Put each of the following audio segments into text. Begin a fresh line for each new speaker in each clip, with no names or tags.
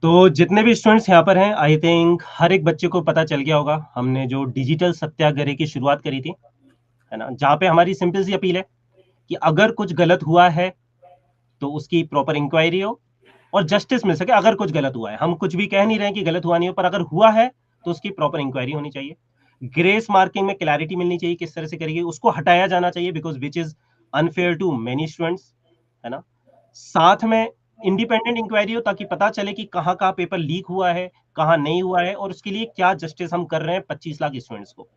तो जितने भी स्टूडेंट्स यहाँ पर हैं, आई थिंक हर एक बच्चे को पता चल गया होगा हमने जो डिजिटल सत्याग्रह की शुरुआत करी थी, है ना? जहाँ पे हमारी सिंपल सी अपील है कि अगर कुछ गलत हुआ है तो उसकी प्रॉपर इंक्वायरी हो और जस्टिस मिल सके। अगर कुछ गलत हुआ है, हम कुछ भी कह नहीं रहे हैं कि गलत हुआ नहीं हो, पर अगर हुआ है तो उसकी प्रॉपर इंक्वायरी होनी चाहिए। ग्रेस मार्किंग में क्लैरिटी मिलनी चाहिए, किस तरह से करेगी उसको हटाया जाना चाहिए, because which is unfair to many students, है ना? साथ में इंडिपेंडेंट इंक्वायरी हो ताकि पता चले कि कहाँ कहाँ पेपर लीक हुआ है, कहाँ नहीं हुआ है, और उसके लिए क्या जस्टिस हम कर रहे हैं 25 लाख स्टूडेंट्स को।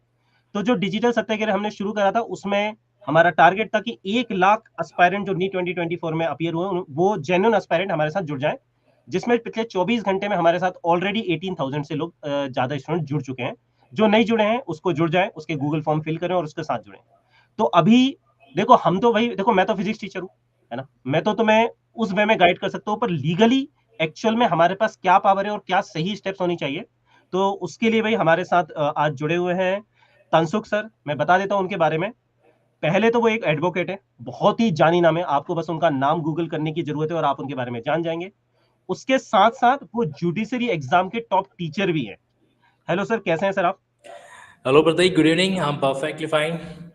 तो जो डिजिटल सत्याग्रह हमने शुरू करा था उसमें हमारा टारगेट था कि 1 लाख एस्पायरेंट जो नीट 2024 में अपियर हुए वो जेन्युइन एस्पायरेंट हमारे साथ जुड़ जाए, जिसमें पिछले 24 घंटे में हमारे साथ ऑलरेडी 18,000 से लोग ज्यादा स्टूडेंट जुड़ चुके हैं। जो नहीं जुड़े हैं उसको जुड़ जाए, उसके गूगल फॉर्म फिल करें और उसके साथ जुड़े। तो अभी देखो, हम तो भाई देखो, मैं तो फिजिक्स टीचर हूँ, है ना? मैं तो तुम्हें उस वे में गाइड कर सकता हूँ, पर लीगली एक्चुअल में हमारे पास क्या पावर है और क्या सही स्टेप्स होनी चाहिए, तो उसके लिए भाई हमारे साथ आज जुड़े हुए हैं तनसुख सर। मैं बता देता हूं उनके बारे में। पहले तो वो एक एडवोकेट है, बहुत ही जानी नाम है, आपको बस उनका नाम गूगल करने की जरूरत है और आप उनके बारे में जान जाएंगे। उसके साथ साथ वो जुडिशरी एग्जाम के टॉप टीचर भी हैं। हेलो सर, कैसे हैं सर आप?
Hello Prateek, good evening. I am perfectly fine.
Sir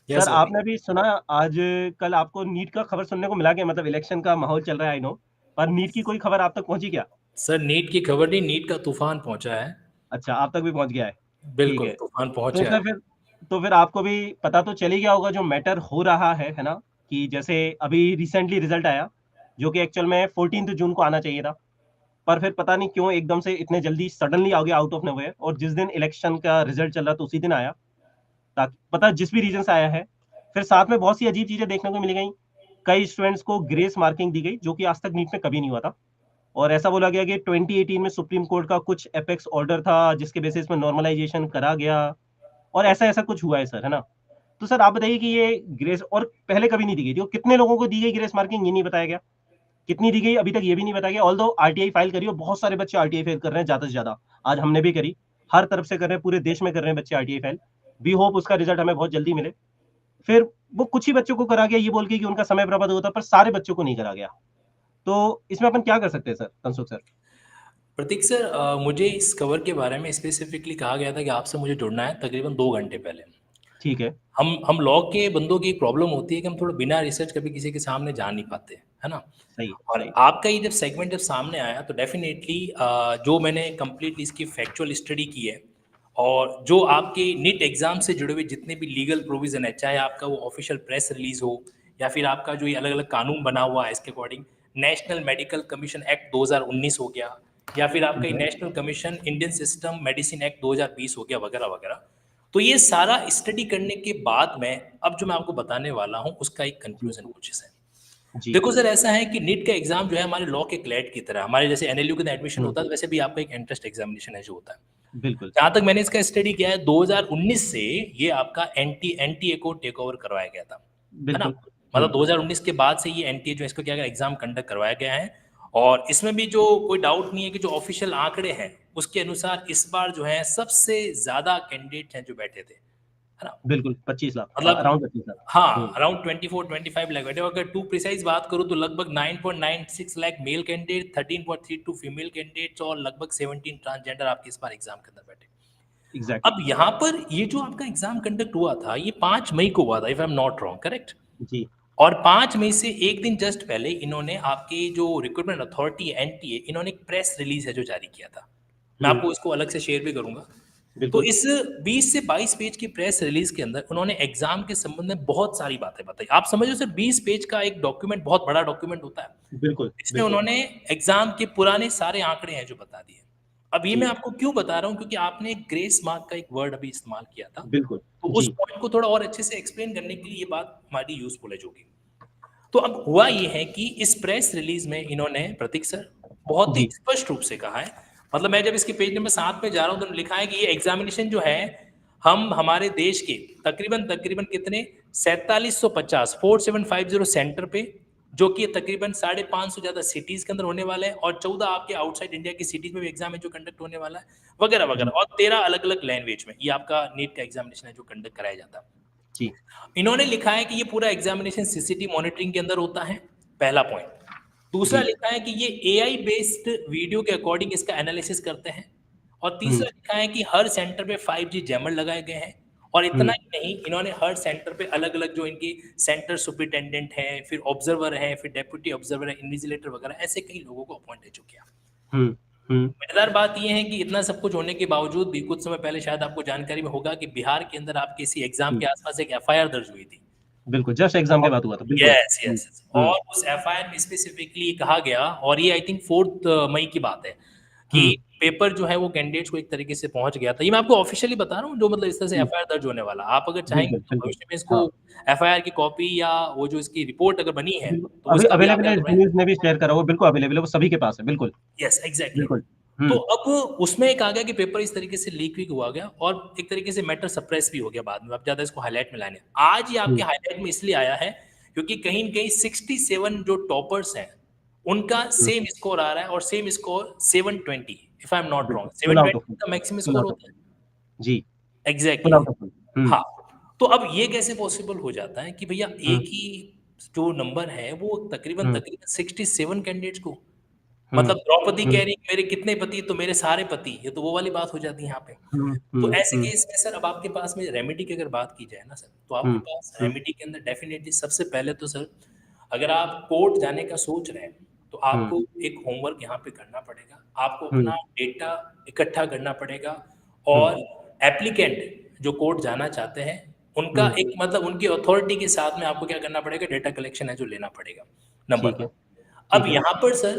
yes
आपने
प्रतीक।
भी सुना आज कल आपको नीट का खबर सुनने को मिला कि मतलब इलेक्शन का माहौल चल रहा है, आई नो, पर नीट की कोई खबर आप तक पहुंची क्या?
सर नीट की खबर नहीं, नीट का तूफान पहुंचा है।
अच्छा, आप तक भी पहुंच गया है। ठीक
बिल्कुल
है।
तूफान
तो
पहुंचा
सर
है।
फिर तो फिर आपको भी पता तो चल ही गया होगा जो मैटर हो रहा है ना? कि जैसे अभी रिसेंटली रिजल्ट आया, जो कि एक्चुअल में 14 जून को आना चाहिए था, पर फिर पता नहीं क्यों एकदम से इतने जल्दी सडनली आ गया आउट ऑफ नोवेयर, और जिस दिन इलेक्शन का रिजल्ट चल रहा था उसी दिन आया, ताकि पता जिस भी रीजन से आया है। फिर साथ में बहुत सी अजीब चीजें देखने को मिल गई। कई स्टूडेंट्स को ग्रेस मार्किंग दी गई, जो कि आज तक नीट में कभी नहीं हुआ था। और ऐसा बोला गया कि 2018 में सुप्रीम कोर्ट का कुछ एपेक्स ऑर्डर था जिसके बेसिस में नॉर्मलाइजेशन करा गया, और ऐसा ऐसा कुछ हुआ है सर, है ना? तो सर आप बताइए कि ये ग्रेस और पहले कभी नहीं दी गई थी, और कितने लोगों को दी गई ग्रेस मार्किंग ये नहीं बताया गया। कितनी दी गई अभी तक ये भी नहीं बताया गया। ऑल दो आरटीआई फाइल करी और बहुत सारे बच्चे आरटीआई फाइल कर रहे हैं, ज्यादा से ज्यादा। आज हमने भी करी, हर तरफ से कर रहे हैं, पूरे देश में कर रहे हैं बच्चे आरटीआई फाइल। वी होप उसका रिजल्ट हमें बहुत जल्दी मिले। फिर वो कुछ ही बच्चों को करा गया ये बोल के कि उनका समय बर्बाद होता, पर सारे बच्चों को नहीं करा गया। तो इसमें अपन क्या कर सकते हैं सर, तंसुख सर?
प्रतीक सर, मुझे इस खबर के बारे में स्पेसिफिकली कहा गया था कि आपसे मुझे जुड़ना है तकरीबन 2 घंटे पहले।
ठीक है।
हम लॉ के बंदों की एक प्रॉब्लम होती है कि हम थोड़ा बिना रिसर्च कभी किसी के सामने जा नहीं पाते, है ना?
सही
और
सही।
आपका ये जब सेगमेंट जब सामने आया तो डेफिनेटली जो मैंने कंप्लीटली इसकी फैक्चुअल स्टडी की है, और जो आपके नीट एग्जाम से जुड़े हुए जितने भी लीगल प्रोविजन है, चाहे आपका वो ऑफिशियल प्रेस रिलीज हो या फिर आपका जो ये अलग अलग कानून बना हुआ है इसके according, national medical commission act 2019 हो गया, या फिर आपका
ठीक
ये
है।
National commission Indian system medicine act 2020 हो गया, वगैरह वगैरह। तो ये सारा स्टडी करने के बाद में अब जो मैं आपको बताने वाला हूँ उसका एक
जी
कंक्लूजन कुछ है।
जी।
देखो सर, ऐसा है कि नीट का एग्जाम जो है हमारे लॉ के क्लैट की तरह, हमारे जैसे एनएलयू का एडमिशन
हम्म।
होता है, तो वैसे भी आपका एक एंट्रेंस एग्जामिनेशन है जो होता है।
बिल्कुल।
जहां तक मैंने इसका स्टडी किया है, 2019 से ये आपका एनटीए को टेक ओवर करवाया गया था, है ना?
बिल्कुल।
मतलब 2019 के बाद से ये एनटीए जो है इसको क्या एग्जाम कंडक्ट करवाया गया है। और इसमें भी जो कोई डाउट नहीं है कि जो ऑफिशियल आंकड़े हैं उसके अनुसार इस बार जो है सबसे ज्यादा कैंडिडेट हैं जो बैठे थे, है ना?
बिल्कुल 25 लाख,
मतलब
अराउंड 25 लाख।
हाँ, अराउंड 24-25 लाख बैठे। अगर टू प्रिसाइज बात करूँ तो लगभग 9.96 lakh male candidate, 13.32 female candidates और लगभग 17 ट्रांसजेंडर आपके इस बार एग्जाम के अंदर बैठे।
एग्जैक्टली।
अब यहाँ पर ये जो आपका एग्जाम कंडक्ट हुआ था ये 5 मई को हुआ था, if I am not wrong, correct?
जी।
और 5 मई से एक दिन जस्ट पहले इन्होंने आपके जो रिक्रूटमेंट अथॉरिटी एनटीए, इन्होंने एक प्रेस रिलीज है जो जारी किया था। मैं
हम्म।
आपको इसको अलग से शेयर भी करूंगा। तो
बिल्कुल।
इस 20 से 22 पेज की प्रेस रिलीज के अंदर उन्होंने एग्जाम के संबंध में बहुत सारी बातें बताई। आप समझो सर, 20 पेज का एक डॉक्यूमेंट बहुत बड़ा डॉक्यूमेंट होता है।
बिल्कुल।
इसमें
बिल्कुल।
उन्होंने एग्जाम के पुराने सारे आंकड़े हैं जो बता दिए। अब ये मैं
जी।
आपको क्यों बता रहा हूँ, क्योंकि आपने ग्रेस मार्क का एक वर्ड अभी इस्तेमाल किया था,
बिल्कुल।
तो उस
जी
पॉइंट को थोड़ा और अच्छे से एक्सप्लेन करने के लिए ये बात हमारी यूजफुल है जो कि। तो अब हुआ ये है कि इस प्रेस रिलीज में इन्होंने, प्रतीक सर, बहुत ही
जी।
स्पष्ट रूप से कहा है। मतलब मैं जब इसके पेज नंबर 7 पे जा रहा हूं तो लिखा है कि ये एग्जामिनेशन जो है हम हमारे देश के तकरीबन तकरीबन कितने 4750 4750 सेंटर पे, जो कि तकरीबन 550 ज्यादा सिटीज के अंदर होने वाला है, और 14 आपके आउटसाइड इंडिया की सिटीज में भी एग्जाम है जो कंडक्ट होने वाला है, वगैरह
जी।
वगैरह, और 13 अलग अलग लैंग्वेज में ये आपका नीट का एग्जामिनेशन है जो कंडक्ट कराया जाता है।
जी।
इन्होंने लिखा है कि ये पूरा एग्जामिनेशन सीसीटी मॉनिटरिंग के अंदर होता है, पहला पॉइंट। दूसरा
जी।
लिखा है कि ये एआई बेस्ड वीडियो के अकॉर्डिंग इसका एनालिसिस करते हैं, और तीसरा लिखा है कि हर सेंटर पे 5G जैमर लगाए गए हैं, और इतना ही नहीं, इन्होंने हर सेंटर पे अलग-अलग जो इनके सेंटर सुपरिटेंडेंट हैं, फिर ऑब्जर्वर हैं, फिर डेप्यूटी ऑब्जर्वर है, इन्विजिलेटर वगैरह ऐसे कई लोगों को अपॉइंट हो चुके हैं।
हुँ, हुँ,
मजेदार बात ये है कि इतना सब कुछ होने के बावजूद भी कुछ समय पहले शायद आपको जानकारी में होगा कि बिहार के अंदर आपके इसी एग्जाम
हुँ।
के आसपास एक एफआईआर दर्ज हुई थी।
बिल्कुल, जस्ट एग्ज़ाम के
और
बाद हुआ था, बिल्कुल।
यस,
हुँ,
यस, यस,
हुँ,
और उस एफआईआर में स्पेसिफिकली कहा गया, और ये आई थिंक 4 मई की बात है, कि
हुँ,
पेपर जो है वो कैंडिडेट्स को एक तरीके से पहुंच गया था। ये मैं आपको ऑफिशियली बता रहा हूँ, जो मतलब इस तरह से
हुँ,
एफआईआर दर्ज होने वाला। आप अगर चाहेंगे
बिल्कुल,
तो
बिल्कुल।
भविष्य में इसको
हाँ,
एफआईआर की कॉपी या वो जो इसकी रिपोर्ट अगर बनी है
बिल्कुल,
तो
अभी
उसका भी आप
अवेलेबल
क्या
है,
कर रहे
ज़ी
हैं।
न्यूज़ ने भी शेयर करा, वो बिल्कुल अवेलेबल है, वो सभी के पास है, बिल्कुल,
यस, एग्जैक्टली।
बिल्कुल।
तो
हुँ,
अब उसमें एक आ गया कि पेपर इस तरीके से लीक वीक हुआ गया, और एक तरीके से मैटर सप्रेस भी हो गया बाद में। अब ज़्यादा इसको हाईलाइट में लाने, आज ये आपके
हुँ,
हाईलाइट में इसलिए आया है क्योंकि कहीं न कहीं 67 जो टॉपर्स हैं, उनका
हुँ,
सेम स्कोर आ रहा है, और same score 720, if I am not wrong,
बिल्कुल, फुल आउट
720
ऑफ फुल,
का maximum
full
score
out of
होता
फुल।
है।
जी, full
exactly.
Out of full. हुँ,
हाँ, तो अब ये कैसे पॉसिबल हो जाता है कि भैया
हुँ,
एक ही जो नंबर है वो
हुँ,
तकरीबन-तकरीबन 67 कैंडिडेट्स को,
हुँ,
मतलब द्रौपदी
हुँ,
कह रही है मेरे कितने पति तो मेरे सारे पति, ये तो वो वाली बात हो जाती है यहाँ पे।
हुँ,
तो
हुँ,
ऐसे
हुँ,
केस में सर अब आपके पास में रेमेडी की अगर बात की जाए ना सर, तो आपके
हुँ,
पास
हुँ,
रेमेडी के अंदर डेफ़िनिटली सबसे पहले तो सर, अगर आप कोर्ट जाने का सोच रहे हैं, तो
हुँ,
आपको एक होमवर्क यहाँ पे करना पड़ेगा। आपको
हुँ,
अपना डेटा इकट्ठा करना पड़ेगा,
हुँ,
और एप्लीकेंट जो कोर्ट जाना चाहते हैं, उनका
हुँ,
एक मतलब उनकी अथॉरिटी के साथ में आपको क्या करना पड़ेगा, डेटा कलेक्शन है जो लेना पड़ेगा, नंबर
ठीक है,
1। अब
ठीक है।
यहाँ पर सर,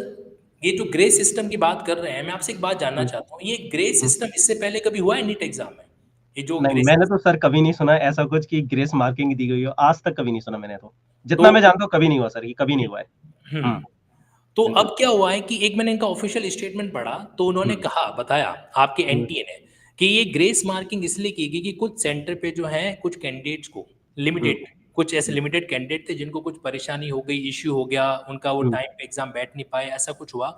ये जो ग्रे सिस्टम की बात कर रहे हैं, मैं आपसे एक बात जानना
हुँ,
चाहता हूँ, ये ग्रे
हुँ।
सिस्टम इससे पहले कभी हुआ है नीट एग्ज़ाम में? ये जो
नहीं,
ग्रे
मैंने
सिस्टम,
तो सर कभी नहीं सुना ऐसा कुछ कि ग्रेस मार्किंग दी गई हो, आज तक कभी नहीं सुना मैंने तो।
तो
जितना मैं जानता हूँ कभी नहीं हुआ सर, ये कभी नहीं हुआ है। हुँ,
हुँ, तो
बिल्कुल।
अब क्या हुआ है कि एक मैंने इनका ऑफ़िशियल स्टेटमेंट पढ़ा, तो उन्होंने
हुँ,
कहा, बताया आपके
हुँ,
एनटीए ने, कि ये ग्रेस मार्किंग इसलिए की गई कि कुछ सेंटर पे जो है कुछ कैंडिडेट्स को
हुँ,
लिमिटेड, कुछ ऐसे
हुँ,
लिमिटेड कैंडिडेट थे जिनको कुछ परेशानी हो गई, इश्यू हो गया, उनका वो
हुँ,
टाइम पे एग्ज़ाम बैठ नहीं पाए, ऐसा कुछ हुआ।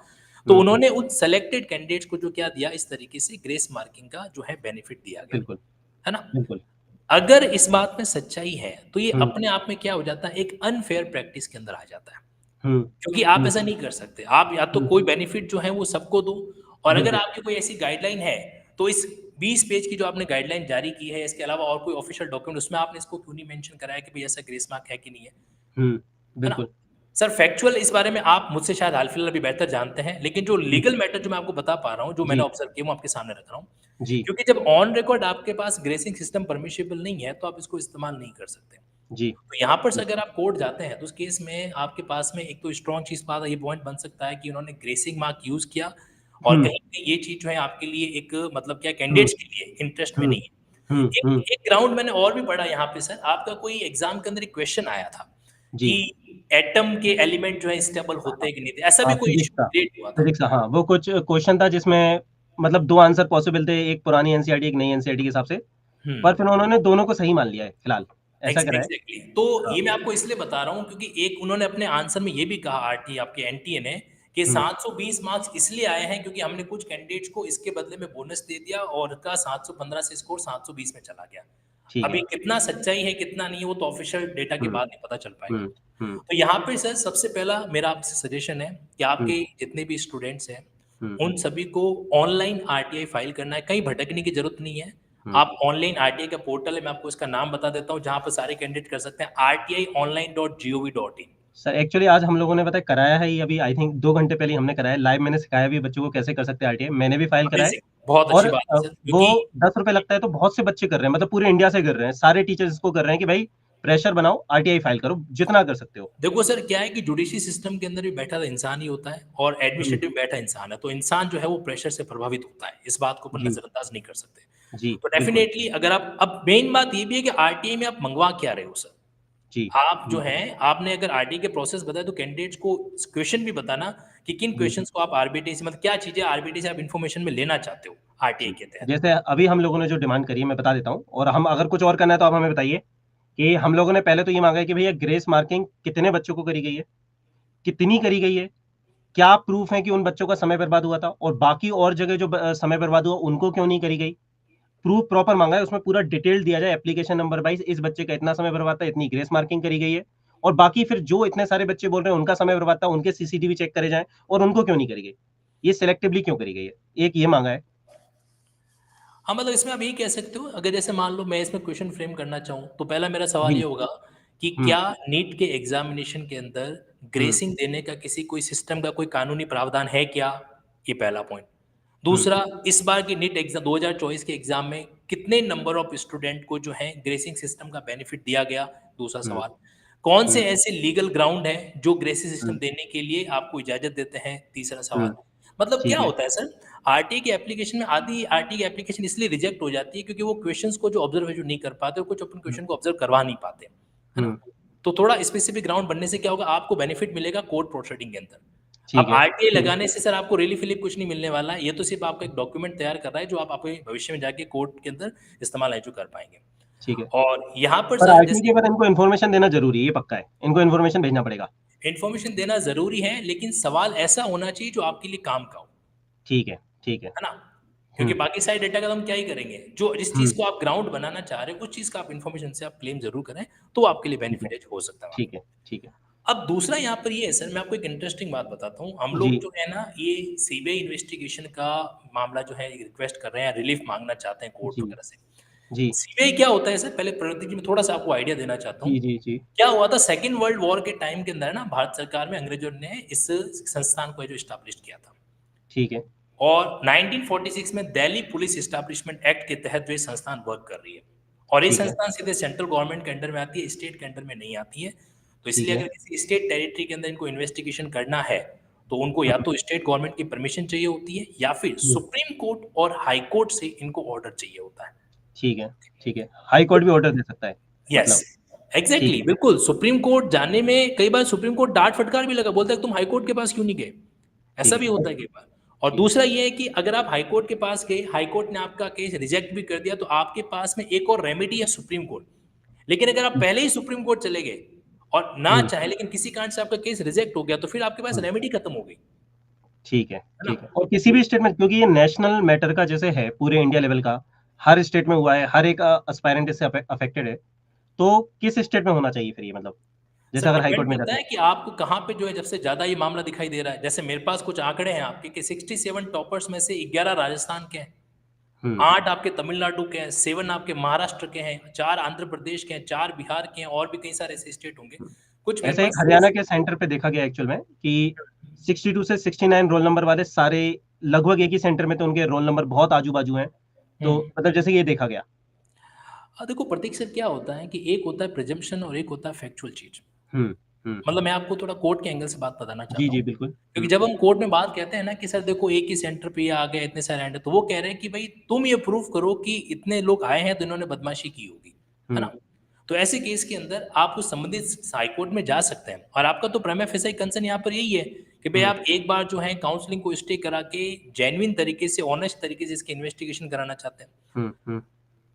तो
हुँ,
उन्होंने उन सेलेक्टेड कैंडिडेट्स को जो क्या दिया, इस तरीके से ग्रेस मार्किंग का जो है बेनिफिट दिया गया,
बिल्कुल,
है ना?
बिल्कुल।
अगर इस बात में सच्चाई है, तो ये
हुँ,
अपने आप में क्या हो जाता है, एक अनफेयर प्रैक्टिस के अंदर आ जाता है।
हुँ,
क्योंकि आप
हुँ,
ऐसा नहीं कर सकते। आप या तो
हुँ,
कोई बेनिफिट जो है वो सबको दो, और अगर
बिल्कुल।
आपकी कोई ऐसी गाइडलाइन है, तो इस 20 पेज की जो आपने गाइडलाइन जारी की है, इसके अलावा और कोई ऑफिशियल डॉक्यूमेंट, उसमें आपने इसको क्यों नहीं मेंशन कराया कि भई ऐसा ग्रेस मार्क है कि नहीं है?
हुँ,
है ना?
बिल्कुल।
सर फैक्चुअल इस बारे में आप मुझसे शायद हाल-फिलहाल अभी बेहतर जानते हैं, लेकिन जो
हुँ,
लीगल मैटर जो मैं आपको बता पा रहा हूँ, जो मैंने
जी,
ऑब्जर्व किया, वो आपके सामने रख रहा हूँ।
जी,
क्योंकि जब ऑन रिकॉर्ड आपके पास ग्रेसिंग सिस्टम परमिशिबल नहीं है, तो आप इसको इस्तेमाल नहीं कर सकते।
जी,
तो यहाँ पर से
बिल्कुल।
अगर आप कोर्ट जाते हैं, तो उस केस में आपके पास में एक तो स्ट्रॉन्ग चीज़ बात ये पॉइंट बन सकता है कि उन्होंने ग्रेसिंग मार्क यूज़ किया, और
हुँ,
कहीं न कहीं ये चीज़ जो है आपके लिए एक मतलब क्या
हुँ,
कैंडिडेट्स के लिए इंटरेस्ट में
हुँ,
नहीं है।
हुँ, हुँ,
एक एक ग्राउंड मैंने और भी पढ़ा यहाँ पे सर, आपका कोई एग्ज़ाम के अंदर एक क्वेश्चन आया था
जी।
कि एटम के एलिमेंट जो है स्टेबल होते हैं कि नहीं थे? ऐसा भी कोई
फिज़िक्स
इश्यू
का,
क्रिएट हुआ था।
फिज़िक्स का हाँ, वो कुछ क्वेश्चन था जिसमें मतलब 2 आंसर पॉसिबल थे, एक पुरानी एनसीईआरटी, एक नई एनसीईआरटी के हिसाब से,
हुँ।
पर फिर उन्होंने दोनों को सही मान लिया है फिलहाल, ऐसा करा है।
एग्ज़ैक्टली। तो
हाँ,
ये मैं आपको इसलिए बता रहा हूँ क्योंकि एक उन्होंने अपने आंसर में ये भी कहा, आरटी आपके एनटीए ने, कि
हुँ,
720 मार्क्स इसलिए आए हैं क्योंकि हमने कुछ कैंडिडेट्स को इसके बदले में बोनस दे दिया, और उनका 715 से स्कोर 720 में चला गया।
ठीक
अभी
है।
कितना सच्चाई है, कितना नहीं है, वो तो ऑफ़िशियल डेटा के
हुँ,
बाद ही पता चल पाएगा।
हुँ, हुँ,
तो यहाँ पे सर सबसे पहला मेरा आपसे सजेशन है कि
हुँ,
आपके जितने भी स्टूडेंट्स हैं,
हुँ,
उन सभी को ऑनलाइन आरटीआई फाइल करना है, कहीं भटकने की ज़रूरत नहीं है।
हुँ।
आप ऑनलाइन आरटीआई का पोर्टल है, मैं आपको इसका नाम बता देता हूँ, जहाँ पर सारे कैंडिडेट कर सकते हैं, rtionline.gov.in।
सर एक्चुअली आज हम लोगों ने पता है कराया है ये अभी आई थिंक 2 घंटे पहले ही हमने कराया है। लाइव मैंने सिखाया भी बच्चों को कैसे कर सकते हैं आरटीआई। मैंने भी फाइल करा है
अमेज़िंग, बहुत
और
अच्छी बात है सर,
वो
क्योंकि
₹10 लगता है तो बहुत से बच्चे कर रहे हैं मतलब पूरे इंडिया से कर रहे हैं। सारे टीचर्स इसको कर रहे हैं कि भाई प्रेशर बनाओ, आरटीआई फाइल करो, जितना कर सकते हो।
देखो सर क्या है कि जुडिशरी सिस्टम के अंदर भी बैठा इंसान ही होता है, और
हुँ,
एडमिनिस्ट्रेटिव बैठा इंसान है, तो इंसान जो है वो प्रेशर से प्रभावित होता है, इस बात को अपन
जी,
नज़रअंदाज नहीं कर सकते।
जी,
तो
बिल्कुल।
डेफिनेटली अगर आप, अब मेन बात ये भी है कि आरटीआई में आप मंगवा क्या रहे हो सर।
जी,
आप जो
बिल्कुल।
हैं, आपने अगर आरटीआई के प्रोसेस बताए, तो कैंडिडेट्स को क्वेश्चन भी बताना कि किन
हुँ,
क्वेश्चंस को आप आरबीटी से, मतलब क्या चीज़ें आरबीटी से आप इन्फॉर्मेशन में लेना चाहते हो आरटीआई
जी।
के तहत।
जैसे अभी हम लोगों ने जो डिमांड करी है मैं बता देता हूँ और हम अगर कुछ और करना है तो आप हमें बताइए कि हम लोगों ने पहले तो ये माँगा है कि भैया ग्रेस मार्किंग कितने बच्चों को करी गई है? कितनी करी गई है? क्या प्रूफ है कि उन बच्चों का समय बर्बाद हुआ था? और बाकी और जगह जो समय बर्बाद हुआ उनको क्यों नहीं करी गई? प्रूफ प्रॉपर माँगा है, उसमें पूरा डिटेल दिया जाए एप्लीकेशन नंबर वाइज़ इस बच्चे का इतना समय बर्बाद था, इतनी ग्रेस मार्किंग करी गई है और बाकी फिर जो इतने सारे बच्चे बोल रहे हैं उनका समय बर्बाद था, उनके सीसीटीवी चेक करे जाएं और उनको क्यों नहीं करी गई? ये सिलेक्टिवली क्यों करी गई है? एक ये मांगा है।
हाँ, मतलब इसमें आप यही कह सकते हो, अगर जैसे मान लो मैं इसमें क्वेश्चन फ्रेम करना चाहूँ, तो पहला मेरा सवाल
जी।
ये होगा कि
हम्म।
क्या नीट के एग्जामिनेशन के अंदर
हम्म।
ग्रेसिंग देने का किसी कोई सिस्टम का कोई कानूनी प्रावधान है क्या? ये पहला पॉइंट।
हम्म।
दूसरा, इस बार की नीट एग्जाम 2024 के एग्जाम में कितने नंबर ऑफ स्टूडेंट को जो है ग्रेसिंग सिस्टम का बेनिफिट दिया गया? दूसरा
हम्म।
सवाल। कौन से
हम्म।
ऐसे लीगल ग्राउंड हैं जो ग्रेसिंग सिस्टम
हम्म।
देने के लिए आपको इजाजत देते हैं? तीसरा सवाल।
हम्म।
मतलब क्या
ठीक है।
होता है सर, आरटीई की एप्लीकेशन में आधी आरटीई की एप्लीकेशन इसलिए रिजेक्ट हो जाती है क्योंकि वो क्वेश्चंस को जो ऑब्जर्वेशन नहीं कर पाते और कुछ अपन
हम्म।
क्वेश्चन को ऑब्जर्व करवा नहीं पाते, है ना?
हम्म।
तो थोड़ा स्पेसिफिक ग्राउंड बनने से क्या होगा, आपको बेनिफिट मिलेगा कोर्ट प्रोसीडिंग के अंदर। अब
ठीक है।
आरटीआई
ठीक है।
लगाने से सर आपको रिलीफ फिलीफ कुछ नहीं मिलने वाला है, ये तो सिर्फ आपका एक डॉक्यूमेंट तैयार कर रहा है जो आप अपने भविष्य में जाके कोर्ट के अंदर इस्तेमाल नहीं जो कर पाएंगे।
ठीक है।
और यहाँ पर
पर
सर
आरटीई
जैसे
के बाद इनको इन्फॉर्मेशन देना जरूरी है, ये पक्का है, इनको इन्फॉर्मेशन भेजना पड़ेगा।
इन्फॉर्मेशन देना जरूरी है, लेकिन सवाल ऐसा होना चाहिए जो आपके लिए काम का हो,
ठीक है। ठीक है।
है ना? क्योंकि
हम्म।
बाकी सारे डेटा का तो हम क्या ही करेंगे, जो जिस चीज
हम्म।
को आप ग्राउंड बनाना चाह रहे हो उस चीज का आप इन्फॉर्मेशन से आप क्लेम जरूर करें, तो आपके लिए
ठीक है।
बेनिफिट हो सकता है वहाँ
ठीक
पे।
है। ठीक है।
अब दूसरा यहाँ पर ये है सर, मैं आपको एक इंटरेस्टिंग बात बताता हूँ। हम
जी।
लोग जो है ना, ये सीबीआई इन्वेस्टिगेशन का मामला जो है रिक्वेस्ट कर रहे हैं, रिलीफ मांगना चाहते हैं कोर्ट
जी।
वगैरह से।
जी।
सीबीआई क्या होता है सर, पहले प्रगति जी में थोड़ा सा आपको आइडिया देना चाहता हूँ।
जी। जी। जी।
क्या हुआ था सेकेंड वर्ल्ड वॉर के टाइम के अंदर ना, भारत सरकार में अंग्रेजों ने इस संस्थान को जो स्टैब्लिश किया था,
ठीक है।
और 1946 में दिल्ली पुलिस एस्टैब्लिशमेंट एक्ट के तहत जो ये संस्थान वर्क कर रही है। और ये
ठीक है।
संस्थान सीधे सेंट्रल गवर्नमेंट के अंडर में आती है, स्टेट के अंडर में नहीं आती है। तो
ठीक
इसलिए
है।
अगर किसी स्टेट टेरिटरी के अंदर इनको इन्वेस्टिगेशन करना है, तो उनको या
हम्म।
तो स्टेट गवर्नमेंट की परमिशन चाहिए होती है, या फिर
हम्म।
सुप्रीम कोर्ट और हाई कोर्ट से इनको ऑर्डर चाहिए होता है।
ठीक है। ठीक है, हाई कोर्ट भी ऑर्डर दे सकता है
यस,
मतलब। ठीक
एग्जैक्टली,
है।
बिल्कुल। सुप्रीम कोर्ट जाने में कई बार सुप्रीम कोर्ट डांट फटकार भी लगा, बोलता है तुम हाई कोर्ट के पास क्यों नहीं गए? ऐसा
ठीक
भी
है।
होता है कई बार। और
ठीक है।
दूसरा ये है कि अगर आप हाई कोर्ट के पास गए, हाई कोर्ट ने आपका केस रिजेक्ट भी कर दिया, तो आपके पास में एक और रेमेडी है सुप्रीम कोर्ट। लेकिन अगर आप
हम्म।
पहले ही सुप्रीम कोर्ट चले गए और ना
हम्म।
चाहे, लेकिन किसी कारण से आपका केस रिजेक्ट हो गया, तो फिर आपके पास
हम्म।
रेमेडी खत्म हो गई,
ठीक है।
है ना?
ठीक है, और किसी भी स्टेट में, क्योंकि ये नेशनल मैटर का जैसे है, पूरे इंडिया लेवल का, हर स्टेट में हुआ है, हर एक एस्पायरेंट इससे अफेक्टेड है, तो किस स्टेट में होना चाहिए फिर ये, मतलब जैसे
सर
अगर हाई
डिपेंड
कोर्ट में
करता
जाते
है
हैं?
कि आपको कहाँ पे जो है सबसे ज्यादा ये मामला दिखाई दे रहा है। जैसे मेरे पास कुछ आंकड़े हैं आपके कि 67 टॉपर्स में से 11 राजस्थान के हैं,
हम्म।
8 आपके तमिलनाडु के हैं, 7 आपके महाराष्ट्र के हैं, 4 आंध्र प्रदेश के हैं, 4 बिहार के हैं, और भी कई सारे ऐसे स्टेट होंगे।
हम्म।
कुछ मेरे
ऐसे एक
पास
हरियाणा के सेंटर पे देखा गया एक्चुअल में कि 62 से 69 रोल नंबर वाले सारे लगभग एक ही सेंटर में, तो उनके रोल नंबर बहुत आजू बाजू हैं, तो
हम्म।
मतलब जैसे ये देखा गया।
देखो प्रतीक सर, क्या होता है कि एक होता है प्रिजम्पशन और एक होता है फैक्चुअल चीज।
हम्म। हम्म।
मतलब मैं आपको थोड़ा कोर्ट के एंगल से बात बताना
जी
चाहता
जी
हूँ,
बिल्कुल।
क्योंकि जब हम कोर्ट में बात कहते हैं ना कि सर देखो एक ही सेंटर पे ये आ गए, इतने सारे एंड, तो वो कह रहे हैं कि भाई तुम ये प्रूफ करो कि इतने लोग आए हैं तो इन्होंने बदमाशी की होगी, है
हम्म।
ना? तो ऐसे केस के अंदर आप उस संबंधित हाई कोर्ट में जा सकते हैं, और आपका तो प्राइमा फेसाई कंसर्न यहाँ पर यही है कि भाई
हम्म।
आप एक बार जो है काउंसलिंग को स्टे करा के जेन्युइन तरीके से, ऑनेस्ट तरीके से इसकी इन्वेस्टिगेशन कराना चाहते हैं।
हम्म। हम्म।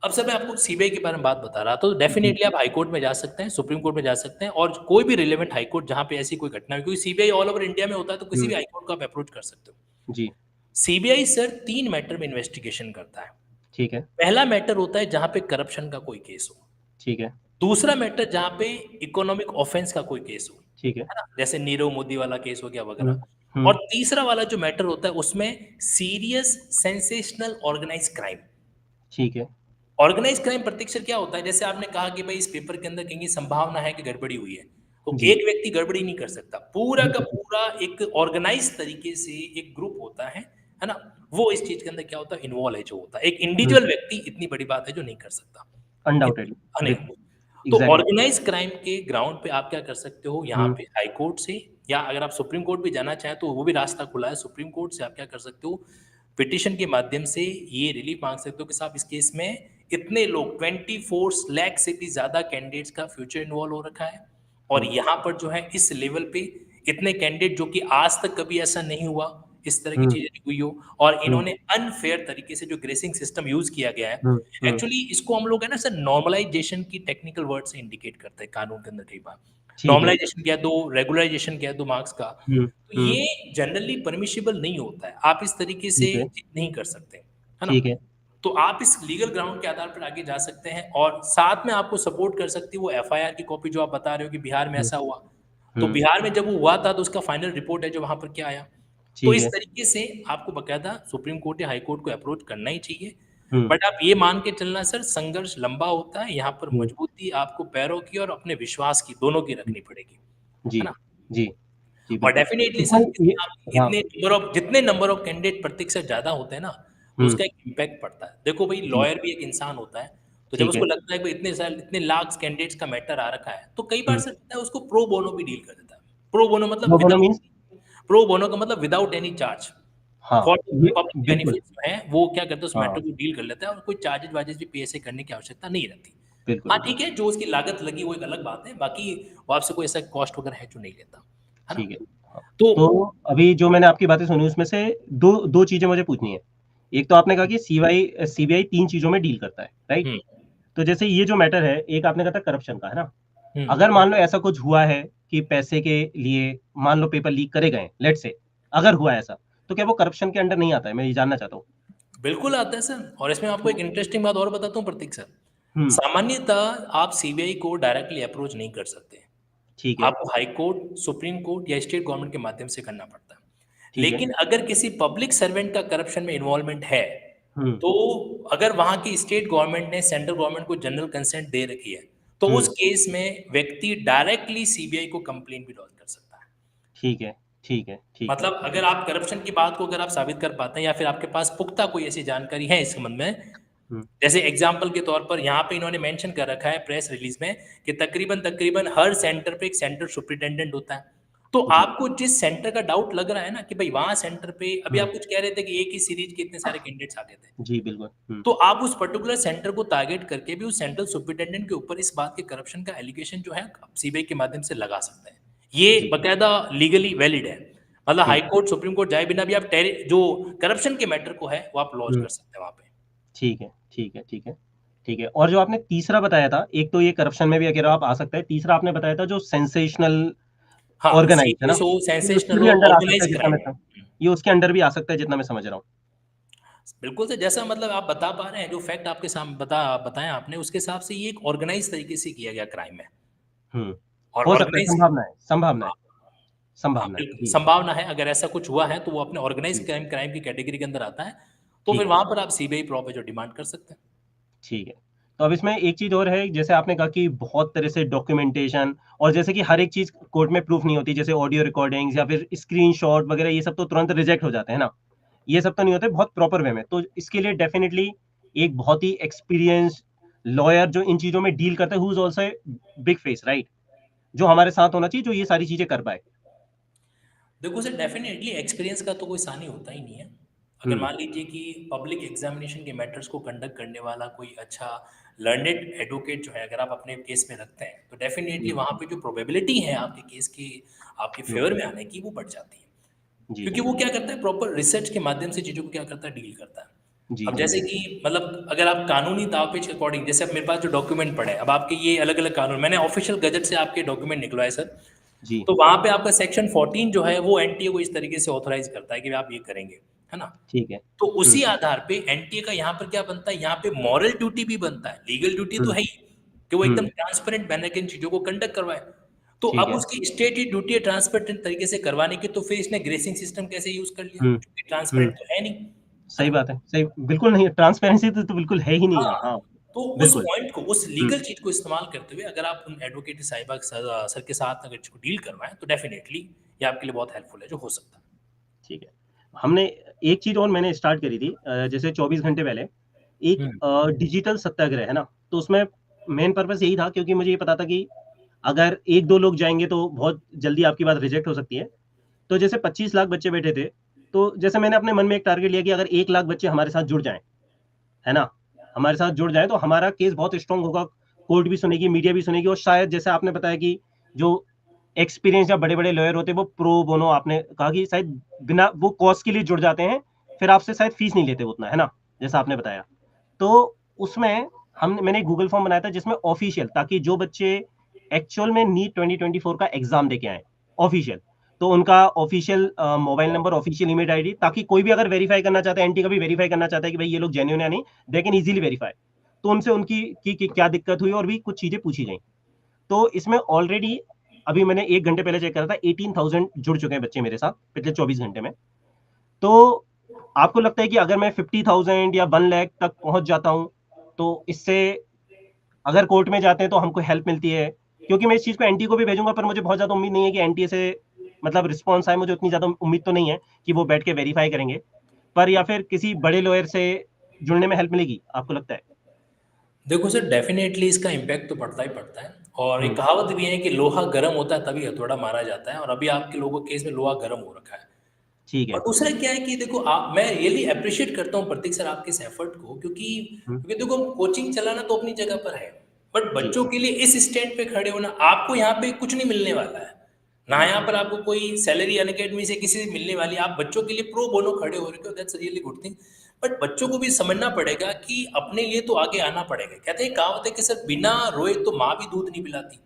अब सर मैं आपको सीबीआई के बारे में बात बता रहा था, तो
जी।
डेफिनेटली आप हाई कोर्ट में जा सकते हैं, सुप्रीम कोर्ट में जा सकते हैं, और कोई भी रिलेवेंट हाई कोर्ट जहां पे ऐसी कोई घटना हो, क्योंकि सीबीआई ऑल ओवर इंडिया में होता है, तो किसी
हम्म।
भी हाई कोर्ट को आप अप्रोच कर सकते हो।
जी।
सीबीआई सर 3 मैटर में इन्वेस्टिगेशन करता है।
ठीक है।
पहला मैटर होता है जहां पे करप्शन का कोई केस हो।
ठीक है।
दूसरा मैटर जहां पे इकोनॉमिक ऑफेंस का कोई केस हो,
ठीक है।
है ना, जैसे नीरव मोदी वाला केस हो गया
हम्म।
वगैरह। और
हम्म।
तीसरा वाला जो मैटर होता है उसमें सीरियस सेंसेशनल ऑर्गेनाइज क्राइम।
ठीक है।
ऑर्गेनाइज क्राइम प्रत्यक्ष क्या होता है, जैसे आपने कहा कि भाई इस पेपर के अंदर कहीं संभावना है कि गड़बड़ी हुई है, तो
जी।
एक व्यक्ति गड़बड़ी नहीं कर सकता, पूरा का
बिल्कुल ठीक।
पूरा एक ऑर्गेनाइज तरीके से एक ग्रुप होता है ना? वो इस चीज के अंदर क्या होता है, इन्वॉल्व है, जो होता है एक
हम्म।
इंडिविजुअल व्यक्ति इतनी बड़ी बात है जो नहीं कर सकता,
अनडाउटेडली।
अनेक।
बिल्कुल।
तो
एग्जैक्टली।
ऑर्गेनाइज क्राइम के ग्राउंड पे आप क्या कर सकते हो, यहाँ
हम्म।
पे हाई कोर्ट से, या अगर आप सुप्रीम कोर्ट भी जाना चाहें तो वो भी रास्ता खुला है, सुप्रीम कोर्ट से आप क्या कर सकते हो, पिटिशन के माध्यम से ये रिलीफ मांग सकते हो कि साहब इस केस में इतने लोग 24 लाख से भी ज्यादा कैंडिडेट्स का फ्यूचर इन्वॉल्व हो रखा है, और
हम्म।
यहाँ पर जो है इस लेवल पे इतने कैंडिडेट जो कि आज तक कभी ऐसा नहीं हुआ, इस तरह की
हम्म।
चीजें नहीं हुई हो, और
हम्म।
इन्होंने अनफेयर तरीके से जो ग्रेसिंग सिस्टम यूज किया गया है।
हम्म। हम्म।
एक्चुअली इसको हम लोग है ना सर, नॉर्मलाइजेशन की टेक्निकल वर्ड से इंडिकेट करते हैं कानून के अंदर कई बार।
ठीक है।
नॉर्मलाइजेशन कह दो, रेगुलराइजेशन कह दो मार्क्स का,
हम्म।
तो
हम्म।
ये जनरली परमिशिबल नहीं होता है, आप इस तरीके से
ठीक है।
नहीं कर सकते, है ना?
ठीक है।
तो आप इस लीगल ग्राउंड के आधार पर आगे जा सकते हैं, और साथ में आपको सपोर्ट कर सकती है वो एफआईआर की कॉपी जो आप बता रहे हो कि बिहार में ऐसा हुआ। तो बिहार में जब वो हुआ था तो उसका फाइनल रिपोर्ट है जो वहां पर क्या आया। तो
ठीक
इस
है।
तरीके से आपको बकायदा सुप्रीम कोर्ट या हाई कोर्ट को अप्रोच करना ही चाहिए।
हम्म।
बट आप ये मान के चलना सर, संघर्ष लंबा होता है, यहाँ पर
हम्म।
मजबूती आपको पैरों की और अपने विश्वास की दोनों की रखनी पड़ेगी,
जी
है ना?
जी जी
और
बिल्कुल।
डेफिनेटली
इसमें
सर,
ये, हाँ।
जितने नंबर ऑफ कैंडिडेट प्रतिशत ज्यादा होते हैं ना, तो
हम्म।
उसका एक इम्पैक्ट पड़ता है। देखो भाई,
जी।
लॉयर भी एक इंसान होता है, तो जब
ठीक
उसको
है।
लगता है कि इतने लाख कैंडिडेट्स का मैटर आ रखा है, तो कई बार
हम्म।
सर पता है उसको प्रो बोनो भी डील कर देता है। प्रो बोनो मतलब
वो बोलो मीन्स।
प्रो बोनो का मतलब विदाउट एनी चार्ज
हाँ,
फॉर
ये
पब्लिक
बिल्कुल।
बेनिफिट्स है, वो क्या करता है उस मैटर
हाँ,
को डील कर लेता है, और कोई चार्जेस वार्जेस भी पीएसए करने की आवश्यकता नहीं रहती।
बिल्कुल
हाँ
बिल्कुल।
ठीक है, जो उसकी लागत लगी वो एक अलग बात है, बाकी वो आपसे कोई ऐसा कॉस्ट वगैरह है जो नहीं लेता, है ना?
ठीक है। हाँ,
तो
तो अभी जो मैंने आपकी बातें सुनी उसमें से दो दो चीजें मुझे पूछनी है। एक तो आपने कहा कि सीबीआई 3 चीजों में डील करता है, राइट?
हुँ,
तो जैसे ये जो मैटर है, एक आपने कहा था करप्शन का, है ना?
हुँ।
अगर मान लो ऐसा कुछ हुआ है कि पैसे के लिए मान लो पेपर लीक करे गए, लेट्स से, अगर हुआ ऐसा, तो क्या वो करप्शन के अंडर नहीं आता है? मैं ये जानना चाहता हूँ।
बिल्कुल आता है सर, और इसमें आपको एक
तो
इंटरेस्टिंग बात और बताता हूँ प्रतीक सर।
हुँ,
सामान्यतः आप सीबीआई को डायरेक्टली अप्रोच नहीं कर सकते।
ठीक है,
आपको हाई कोर्ट, सुप्रीम कोर्ट या स्टेट गवर्नमेंट के माध्यम से करना पड़ता है।
ठीक है।
लेकिन अगर किसी पब्लिक सर्वेंट का करप्शन में इन्वॉल्वमेंट है,
हुँ,
तो अगर वहाँ की स्टेट गवर्नमेंट ने सेंट्रल गवर्नमेंट को जनरल कंसेंट दे रखी है, तो
हुँ,
उस केस में व्यक्ति डायरेक्टली सीबीआई को कंप्लेंट भी लॉन्च कर सकता है।
ठीक है, ठीक है, ठीक है।
मतलब अगर आप करप्शन की बात को अगर आप साबित कर पाते हैं, या फिर आपके पास पुख्ता कोई ऐसी जानकारी है इस संबंध में,
हुँ,
जैसे एग्जाम्पल के तौर पर यहाँ पे इन्होंने मेंशन कर रखा है प्रेस रिलीज में कि तकरीबन तकरीबन हर सेंटर पे एक सेंटर सुपरिटेंडेंट होता है। तो
जी,
आपको जिस सेंटर का डाउट लग रहा है ना कि भाई वहां सेंटर पे, अभी
हुँ,
आप कुछ कह रहे थे कि एक ही सीरीज के इतने सारे कैंडिडेट्स आ गए थे,
जी, बिल्कुल। हुँ,
तो आप उस पर्टिकुलर सेंटर को टारगेट करके भी उस सेंट्रल सुपरिटेंडेंट के ऊपर इस बात के करप्शन का एलिगेशन जो है सीबीआई के माध्यम से लगा सकते हैं। ये
जी,
बकायदा लीगली वैलिड है। मतलब हाई
ठीक।
कोर्ट, सुप्रीम कोर्ट जाए बिना भी आप जो करप्शन के मैटर को है वो आप लॉन्च
हुँ,
कर सकते हैं वहां पे।
ठीक है, ठीक है, ठीक है, ठीक है। और जो आपने तीसरा बताया था, एक तो ये करप्शन में भी अगर आप आ सकता है, तीसरा आपने बताया था जो सेंसेशनल
हाँ,
ऑर्गेनाइज़, है ना?
सीरियस हो,
ये उसके
सेंसेशनल
भी
हो,
अंडर आ सकता है
ऑर्गेनाइज्ड
जितना मैं
क्राइम हो।
ये उसके अंडर भी आ सकता है जितना मैं समझ रहा हूँ।
बिल्कुल से जैसा मतलब आप बता पा रहे हैं, जो फैक्ट आपके सामने बताया आपने, उसके हिसाब से ये एक ऑर्गेनाइज़ तरीके से किया गया क्राइम है।
हुँ,
और
हो सकता है,
ऑर्गेनाइज़
संभावना है, संभावना है,
हाँ, हाँ,
संभावना है।
बिल्कुल
जी,
संभावना है, अगर ऐसा कुछ हुआ है तो वो अपने ऑर्गेनाइज़्ड
जी,
क्राइम क्राइम की कैटेगरी के अंदर आता है, तो फिर
ठीक है।
वहाँ पर आप सीबीआई प्रॉप है जो डिमांड कर सकते हैं।
ठीक है। तो अब इसमें एक चीज़ और है, जैसे आपने कहा कि बहुत तरह से डॉक्यूमेंटेशन और जैसे कि हर एक चीज़ कोर्ट में प्रूफ नहीं होती, जैसे ऑडियो रिकॉर्डिंग्स या फिर स्क्रीनशॉट वगैरह ये सब तो तुरंत रिजेक्ट हो जाते हैं ना? ये सब तो नहीं होते बहुत प्रॉपर वे में। तो इसके लिए डेफ़िनिटली एक बहुत ही एक्सपीरियंस्ड लॉयर जो इन चीज़ों में डील करता है, who is also a big face, right? जो हमारे साथ होना चाहिए, जो ये सारी चीज़ें कर पाए।
देखो सर, डेफ़िनेटली एक्सपीरियंस का तो कोई सानी होता ही नहीं है। अगर
हुँ,
मान लीजिए कि पब्लिक एग्ज़ामिनेशन के मैटर्स को कंडक्ट करने वाला कोई अच्छा लर्नेड एडवोकेट जो है, अगर आप अपने केस में रखते हैं, तो डेफ़िनेटली
जी,
वहाँ पे जो प्रोबेबिलिटी है आपके केस की आपके
हुँ,
फ़ेवर में आने की, वो बढ़ जाती है।
जी,
क्योंकि वो क्या करता है, प्रॉपर रिसर्च के माध्यम से चीज़ों को क्या करता है, डील करता है।
जी,
अब
जी,
जैसे कि मतलब अगर आप कानूनी दाव-पेच के अकॉर्डिंग, जैसे अब मेरे पास जो डॉक्यूमेंट पड़े हैं, अब आपके ये अलग-अलग कानून, मैंने ऑफ़िशियल गज़ट से आपके डॉक्यूमेंट निकलवाए सर।
जी,
तो वहाँ पे आपका सेक्शन 14 जो है वो एनटीए को इस तरीके से ऑथराइज़ करता है कि आप ये करेंगे, है ना?
ठीक है।
तो
हुँ,
उसी आधार पे एनटीए का यहाँ पर क्या बनता है, यहाँ पे मॉरल ड्यूटी भी बनता है। लीगल ड्यूटी तो
हुँ,
है ही कि वो एकदम
हुँ,
ट्रांसपेरेंट मैनर के इन चीज़ों को कंडक्ट करवाए। तो
ठीक
अब
है।
उसकी स्टेटरी ड्यूटी है ट्रांसपेरेंट तरीके से करवाने की, तो फिर इसने ग्रेसिंग सिस्टम कैसे यूज़ कर लिया?
हुँ,
क्योंकि ट्रांसपेरेंट
हुँ।
तो है नहीं, है
सही
ना?
बात है। सही बिल्कुल नहीं है, ट्रांसपेरेंसी तो बिल्कुल है ही नहीं है।
हाँ,
हाँ,
तो उस
बिल्कुल।
पॉइंट को, उस
हुँ,
लीगल चीज़ को इस्तेमाल करते हुए अगर आप उन एडवोकेट साहिबा सर के साथ अगर इसको डील करवाएँ, तो डेफिनिटली ये आपके लिए बहुत हेल्पफुल है, जो हो सकता है।
ठीक है। हमने एक चीज़ और मैंने स्टार्ट करी थी जैसे 24 घंटे पहले, एक
हुँ,
डिजिटल सत्याग्रह, है ना? तो उसमें मेन पर्पज़ यही था क्योंकि मुझे ये पता था कि अगर 1-2 लोग जाएँगे तो बहुत जल्दी आपकी बात रिजेक्ट हो सकती है। तो जैसे 25 लाख बच्चे बैठे थे, तो जैसे मैंने अपने मन में एक टारगेट लिया कि अगर 1 लाख बच्चे हमारे साथ जुड़ जाएँ, है ना? हमारे साथ जुड़ जाएँ तो हमारा केस बहुत स्ट्रॉन्ग होगा, कोर्ट भी सुनेगी, मीडिया भी सुनेगी और शायद जैसे आपने बताया कि जो एक्सपीरियंस या बड़े-बड़े लॉयर होते हैं वो प्रो बोनो आपने कहा कि शायद बिना वो कॉज़ के लिए जुड़ जाते हैं, फिर आपसे शायद फीस नहीं लेते वो उतना, है ना? जैसा आपने बताया। तो उसमें मैंने एक गूगल फॉर्म बनाया था जिसमें ऑफ़िशियल ताकि जो बच्चे एक्चुअल में नीट 2024 का एग्ज़ाम देके आएँ, ऑफ़िशियल। तो उनका official mobile number, official email ID, ताकि कोई भी अगर वेरीफाई करना चाहता है, एंटी का भी वेरीफाई करना चाहता है कि भाई ये लोग जेन्युइन है नहीं, दे कैन इजीली वेरीफाई। तो उनसे उनकी की क्या दिक्कत हुई और भी कुछ चीजें पूछी गई। तो इसमें ऑलरेडी अभी मैंने 1 घंटे पहले चेक करा था, 18,000 जुड़ चुके हैं बच्चे मेरे साथ पिछले 24 घंटे में। तो आपको लगता है कि अगर मैं 50,000 या 1 लाख तक पहुंच जाता हूं, तो इससे अगर कोर्ट में जाते हैं तो हमको हेल्प मिलती है? क्योंकि मैं इस चीज को एनटी को भी भेजूंगा, पर मुझे बहुत ज्यादा उम्मीद नहीं है कि एनटी से मतलब रिस्पॉन्स आए। मुझे उतनी ज्यादा उम्मीद तो नहीं है कि वो बैठ के वेरीफाई करेंगे, पर या फिर किसी बड़े लॉयर से जुड़ने में हेल्प मिलेगी, आपको लगता है?
देखो सर, डेफिनेटली इसका इम्पैक्ट तो पड़ता ही पड़ता है, और एक कहावत भी है कि लोहा गर्म होता है तभी हथौड़ा मारा जाता है, और अभी आपके लोगों के केस में लोहा गर्म हो रखा है।
ठीक है।
और दूसरा क्या है कि देखो, आप मैं रियली अप्रिशिएट करता हूँ प्रतीक सर आपके इस एफर्ट को, क्योंकि
हम्म,
क्योंकि देखो, कोचिंग चलाना तो अपनी जगह पर है, बट
जी
बच्चों के लिए इस स्टैंड पे खड़े होना, आपको यहाँ पे कुछ नहीं मिलने वाला है ना,
जी
यहाँ पर आपको कोई सैलरी अनअकैडमी से किसी से मिलने वाली है, आप बच्चों के लिए प्रो बोनो खड़े हो रहे हो, that's really good thing. But बच्चों को भी समझना पड़ेगा कि अपने लिए तो आगे आना पड़ेगा। कहते हैं, कहावत है कि सर, बिना रोए तो माँ भी दूध नहीं पिलाती,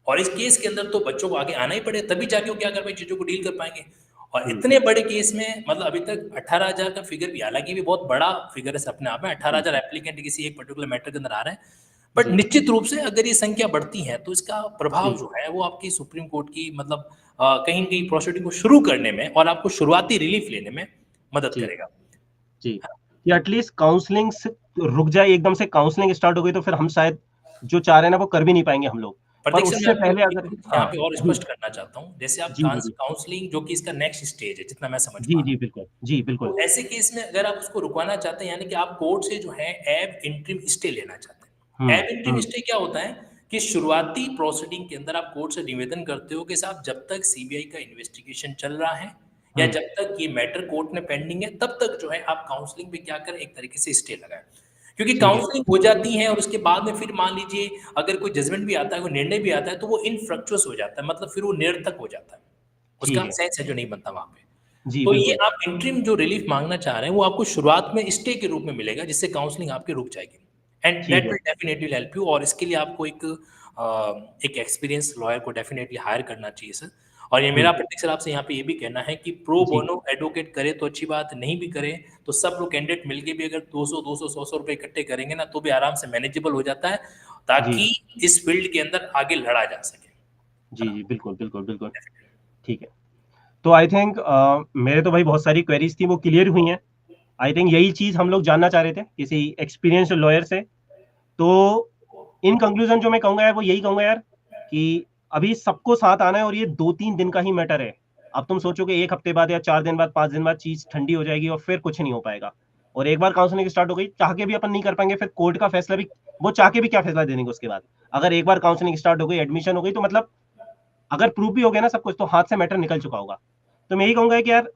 और इस केस के अंदर तो बच्चों को आगे आना ही पड़े, तभी जाके वो क्या कर पाएंगे, चीजों को डील कर पाएंगे। और
हम्म,
इतने बड़े केस में मतलब अभी तक 18,000 का फिगर भी, हालांकि भी बहुत बड़ा फिगर है अपने आप में, 18,000
जी
एप्लीकेंट किसी एक पर्टिकुलर मैटर के अंदर आ रहे हैं। बट
जी
निश्चित रूप से अगर ये संख्या बढ़ती है तो इसका प्रभाव
जी
जो है वो आपकी सुप्रीम कोर्ट की मतलब कहीं न कहीं प्रोसीडिंग को शुरू करने में और आपको शुरुआती रिलीफ लेने में मदद
जी
करेगा।
जी कि एटलीस्ट काउंसलिंग रुक जाए, एकदम से काउंसलिंग स्टार्ट हो गई तो फिर हम शायद जो चाह रहे हैं ना वो कर भी नहीं पाएंगे हम लोग। पर
प्रतीक सर, मैं
उससे
आपको
पहले
एक
अगर
चीज़ यहाँ
हाँ
पे और
जी
स्पष्ट करना चाहता हूँ। जैसे आप
जी जी जी
काउंसलिंग, जो कि इसका नेक्स्ट स्टेज है, जितना मैं समझ
जी
पा रहा
जी
हूँ।
बिल्कुल जी बिल्कुल।
तो ऐसे केस में अगर आप उसको रुकवाना चाहते हैं, यानी कि आप कोर्ट से जो है एब इंटरिम स्टे लेना चाहते हैं। एब इंटरिम
हम्म,
स्टे क्या होता है कि शुरुआती प्रोसीडिंग के अंदर आप कोर्ट से निवेदन करते हो कि साहब, जब तक सीबीआई का इन्वेस्टिगेशन चल रहा है या
हम्म,
जब तक ये मैटर कोर्ट में पेंडिंग है, तब तक जो है आप काउंसलिंग पे क्या करें, एक तरीके से स्टे लगाएं। क्योंकि
ठीक है।
काउंसलिंग हो जाती है और उसके बाद में फिर मान लीजिए अगर कोई जजमेंट भी आता है, कोई निर्णय भी आता है, तो वो इनफ्रक्चुअस हो जाता है, मतलब फिर वो निरर्थक हो जाता है,
ठीक
उसका
है।
सेंस है जो नहीं बनता वहां पे।
जी
तो ये
बिल्कुल।
आप इंटरिम जो रिलीफ मांगना चाह रहे हैं वो आपको शुरुआत में स्टे के रूप में मिलेगा, जिससे काउंसलिंग आपकी रुक जाएगी, एंड
ठीक
दैट
है।
Will definitely help you. और इसके लिए आपको एक एक्सपीरियंस लॉयर को डेफिनेटली हायर करना चाहिए सर। और ये मेरा
हम्म,
प्रतीक सर आपसे यहाँ पे ये भी कहना है कि प्रो
जी
बोनो एडवोकेट करे तो अच्छी बात, नहीं भी करे तो सब लोग कैंडिडेट मिलके भी अगर 200 100 रुपए इकट्ठे करेंगे ना, तो भी आराम से मैनेजेबल हो जाता है,
जी
ताकि इस फील्ड के अंदर आगे लड़ा जा सके, है
जी
ना।
जी बिल्कुल बिल्कुल बिल्कुल। ठीक है। तो आई थिंक मेरे तो भाई बहुत सारी क्वेरीज थी, वो क्लियर हुई हैं। आई थिंक यही चीज हम लोग जानना चाह रहे थे किसी एक्सपीरियंस्ड लॉयर से। तो इन कंक्लूजन जो मैं कहूंगा यार, वो यही कहूंगा यार कि अभी सबको साथ आना है, और ये 2-3 दिन का ही मैटर है। अब तुम सोचो कि 1 हफ्ते बाद या 4 दिन बाद, 5 दिन बाद चीज ठंडी हो जाएगी और फिर कुछ नहीं हो पाएगा। और एक बार काउंसलिंग स्टार्ट हो गई, चाह के भी अपन नहीं कर पाएंगे, फिर कोर्ट का फैसला भी, वो चाह के भी क्या फैसला दे देंगे उसके बाद। अगर एक बार काउंसलिंग स्टार्ट हो गई, एडमिशन हो गई, तो मतलब अगर प्रूफ भी हो गया ना सब कुछ, तो हाथ से मैटर निकल चुका होगा। तो मैं यही कहूंगा कि यार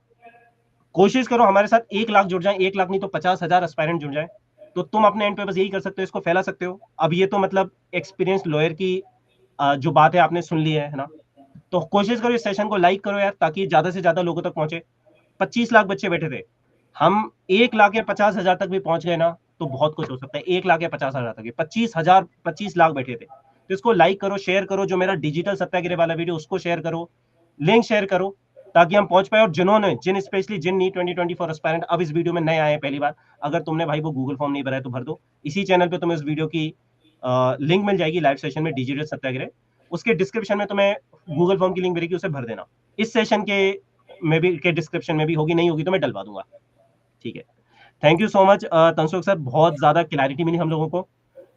कोशिश करो हमारे साथ 1 लाख जुड़ जाए, 1 लाख नहीं तो 50,000 एस्पायरेंट जुड़ जाए। तो तुम अपने एंड पे बस यही कर सकते हो, इसको फैला सकते हो। अब ये तो मतलब एक्सपीरियंस लॉयर की जो बात है आपने सुन ली है ना। तो कोशिश करो इस सेशन को लाइक करो यार, ताकि ज्यादा से ज्यादा लोगों तक पहुंचे। 25 लाख बच्चे बैठे थे, हम 1 लाख या 50,000 तक भी पहुंच गए ना, तो बहुत कुछ हो सकता है। 1 लाख या 50,000 तक, 25,000, 25 लाख बैठे थे। तो इसको लाइक करो, शेयर करो, जो मेरा डिजिटल सत्याग्रह वाला वीडियो उसको शेयर करो, लिंक शेयर करो, ताकि हम पहुंच पाए। और जिन स्पेशली जिन नी 2024 एस्पायरेंट अब इस वीडियो में नए आए हैं पहली बार, अगर तुमने भाई वो गूगल फॉर्म नहीं भरा है तो भर दो। इसी चैनल पे तुम्हें इस वीडियो की लिंक मिल जाएगी, लाइव सेशन में डिजिटल सत्याग्रह, उसके डिस्क्रिप्शन में तुम्हें गूगल फॉर्म की लिंक मिलेगी, उसे भर देना। इस सेशन के डिस्क्रिप्शन में भी होगी, नहीं होगी तो मैं डलवा दूंगा। ठीक है। Thank you so much Tansukh sir, बहुत ज्यादा क्लैरिटी मिली हम लोगों को।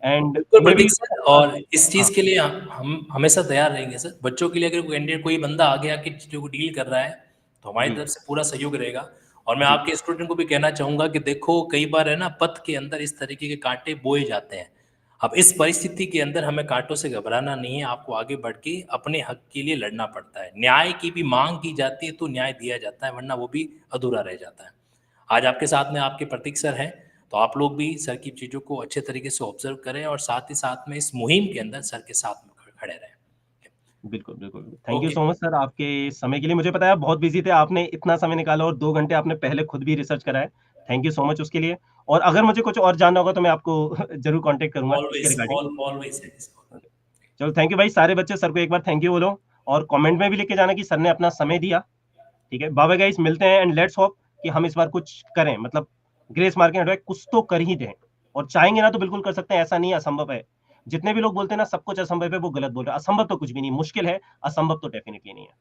एंड
बिल्कुल
मे बी
प्रतीक सर, और इस
हाँ
चीज़ के लिए हम हमेशा तैयार रहेंगे सर। बच्चों के लिए अगर कोई कैंडिडेट, कोई बंदा आगे आके चीज़ों को डील कर रहा है, तो हमारी
जी
तरफ से पूरा सहयोग रहेगा। और मैं
जी
आपके स्टूडेंट को भी कहना चाहूँगा कि देखो, कई बार है ना, पथ के अंदर इस तरीके के कांटे बोए जाते हैं। अब इस परिस्थिति के अंदर हमें कांटों से घबराना नहीं है, आपको आगे बढ़ के अपने हक के लिए लड़ना पड़ता है। न्याय की भी मांग की जाती है तो न्याय दिया जाता है, वरना वो भी अधूरा रह जाता है। आज आपके साथ में आपके प्रतीक सर हैं, तो आप लोग भी सर की चीज़ों को अच्छे तरीके से ऑब्जर्व करें और साथ ही साथ में इस मुहिम के अंदर सर के साथ में खड़े रहें।
बिल्कुल बिल्कुल। Thank you
okay.
So much sir आपके समय के लिए। मुझे पता है आप बहुत बिजी थे, आपने इतना समय निकाला और 2 घंटे आपने पहले खुद भी रिसर्च करा है। थैंक यू सो मच उसके लिए। और अगर मुझे कुछ और जानना होगा तो मैं आपको जरूर कांटेक्ट करूंगा इसके
ऑलवेज
रिगार्डिंग।
ऑलवेज है।
चलो थैंक यू भाई, सारे बच्चे सर को एक बार थैंक यू बोलो। और कमेंट में भी लिख के जाना कि सर ने अपना समय दिया। ठीक है बाबा गाइस, मिलते हैं एंड लेट्स होप कि हम इस बार कुछ करें, मतलब ग्रेस मार्किंग हटवाए कुछ तो कर ही दें, और चाहेंगे ना तो बिल्कुल कर सकते हैं, ऐसा नहीं असंभव है। जितने भी लोग बोलते हैं ना सब कुछ असंभव है, वो गलत बोल रहे हैं। असंभव तो कुछ भी नहीं, मुश्किल है, असंभव तो डेफिनेटली नहीं है।